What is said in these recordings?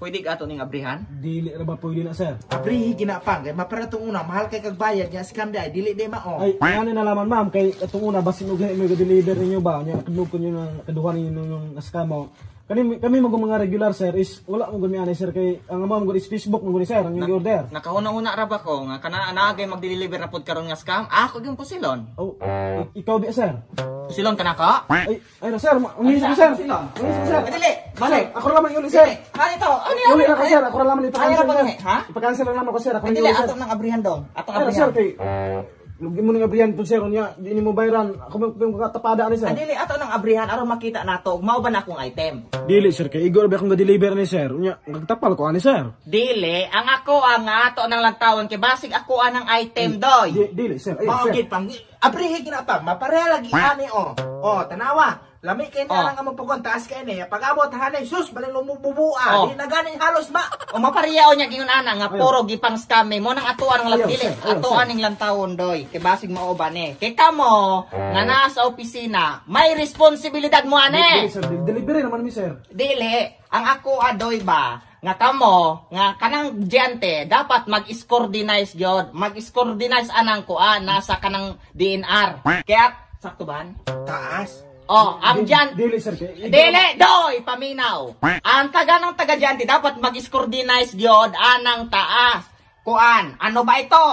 pwede ka ato ning abrihan? Dili ra ba pwede na sir? Abrihi ginapang kay mapara tong una mahal kay kagbayad nya scam day dili day mao. Ay, ano nalaman ma'am kay atong una basin og may deliver ninyo ba nya kadlog ko niyo ng kaduhan ninyo ng scam mo. Kami mga regular sir is wala mo gumi ani sir kay ang ma'am is Facebook mo guni sir ang yung order. Nakahuna-una ra ba ko nga kana naagay magdi-deliver na pod karon nga scam? Ako gyud pusilon. Oh, ikaw di sir. Pusilon kana ka? Ay na sir, umisip ko sir. Umisip ko sir. Dili, balik. Ako ra man yun sir. Ano ito? Uli na ka sir, ako ra lamang Ayaw ipakansel ra ba sir. ni, ha? Ipakansel lang naman ko sir, ako Dili yun sir. ato nang abrihan dong. Ato Ano abrihan. sir kay lugi mo nga abrihan po sir, unya di mo bayaran. Ako mo katapada ni sir. Dili ato nang abrihan aron makita nato mao ba na akong item. Dili sir kay igor ba akong ga-deliver ni sir. Unya nagtapal ko ani sir. Dili, ang ako ang ato nang lantawon kay basig ako anang item doy. Dili sir. Ay Mao sir. gid pang abrihi ginapang mapareha lagi ani oh. Oh, tanawa. Lami kay na lang ang magpugon taas kay ni. Pag-abot hanay sus balin lumububua. Oh. Di na ganing halos ba. O mapariyaw niya gingon ana nga puro gipang scam mo nang atuan ng Ayaw, dili. sir. Ayaw, Atuan ning lantawon doy kay basig mao ba ni. Kay kamo nga nasa opisina, may responsibilidad mo Dili ane. sir, delivery naman mi sir. Dili, ang ako adoy ba nga kamo nga kanang diante dapat mag-scrutinize gyud, mag-scrutinize anang kuan nasa kanang DNR. Kaya sakto ban? Taas. Oh, ang diyan Dili sir kay Dili, doy, paminaw. Ang taga ng taga diante dapat mag-scrutinize gyud anang taas. Kuan, ano ba ito?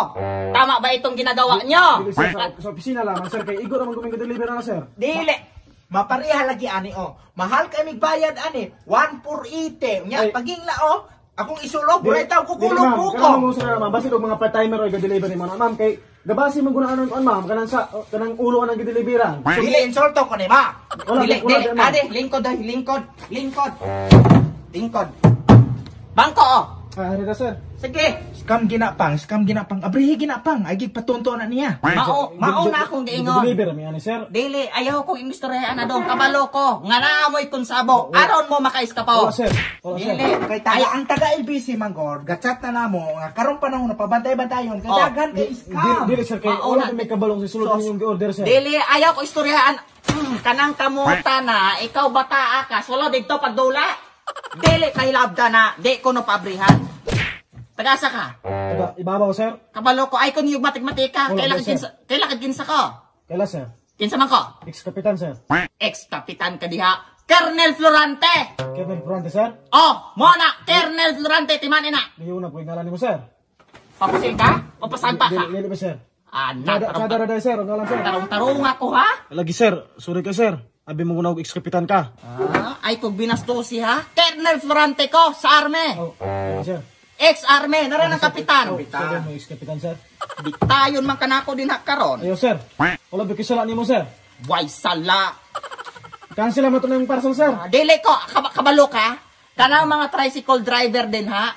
Tama ba itong ginagawa nyo? Dili sir sa opisina lang sir kay igor naman guming deliver na sir. Dili. Mapareha lagi ani oh. Mahal kay migbayad ani 1,480. Nya Ay. pagingla oh. Akong isulog buray taw kukulog Kana buko. mo sir ma'am, basi og mga part-timer o ga-deliver mo na ma'am kay gabasi man gunaan on ma'am kanang sa kanang ulo kanang gi-deliveran. Dili insulto ko ni ma. Wala Dili, wala dili. ma'am. Ade, lingkod ay, lingkod. Lingkod. Lingkod. Bangko oh. Ari na sir. Sige. Scam ginapang. Abrihi ginapang. Ay gid patunto na niya. Mao na akong giingon. Deliver mi ani sir. Dili, ayaw ko imistoryahan na dong kabalo ko. Nga naamoy konsabo. Aron mo makaiskapaw. Wala sir. Wala sir. Dili. Kay tayo ang taga LBC Manggor, gatchat na namo nga karong panahon na pabantay-bantayon kay daghan kay scam. Dili sir kay wala Mauna. may kabalong sa sulod ninyong gi-order sir. Dili, ayaw ko istoryahan. Kanang kamuta na, ikaw bataa ka, solo dito pagdula. Dili, kay labda na, di ko no pabrihan. Tagasa ka. Taga ibabaw sir. Kabalo ko, ay ko niyog matik-matika. Wala, Kailan kinsa ko? Kaila sir. Kinsa man ko? Ex-kapitan sir. Ex-kapitan ka diha. Colonel Florante. Kevin Florante sir. Oh, mona, Colonel Florante, timan ina. Diyo na po ngalan nimo sir. Papasil ka? Papasagpa ka? Dili ba sir? Anak, Kada rada sir, ngalan sir. tarong-tarong ako ha? Lagi sir, sorry ka sir. Abi mo gunawag ex-kapitan ka. Ay, kung binastusi ha? Colonel Florante ko, sa arme. Oh, sir. Ex-arme, nara ng kapitan. Sir, mo ex-kapitan sir. Diktayon man kanako din karon. Ayo sir. Wala ba kisala nimo sir? Way sala. Cancel mo to ng parcel sir. Dili ko, kabalo ka? Kanang mga tricycle driver din ha?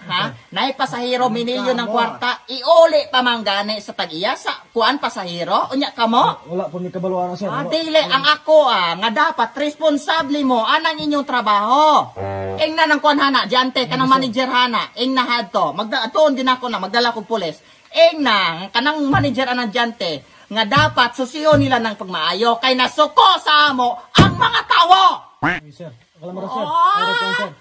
Nay pasahero, minilyo ng kwarta. Iuli pa manggani sa tag-iya sa kuan pasahero. Unya kamo? Wala po ni kabaluan sir. Dili, ang ako nga dapat responsable mo anang inyong trabaho. Ing na ng kuan hana, diante kanang manager hana, ing na hadto. Magdaon din ako na magdala ko pulis. Ing na kanang manager anang diante nga dapat susiyo nila ng pagmaayo kay nasuko sa amo ang mga tawo. Sir. Kalamara sir. Oh! Ayun, sir.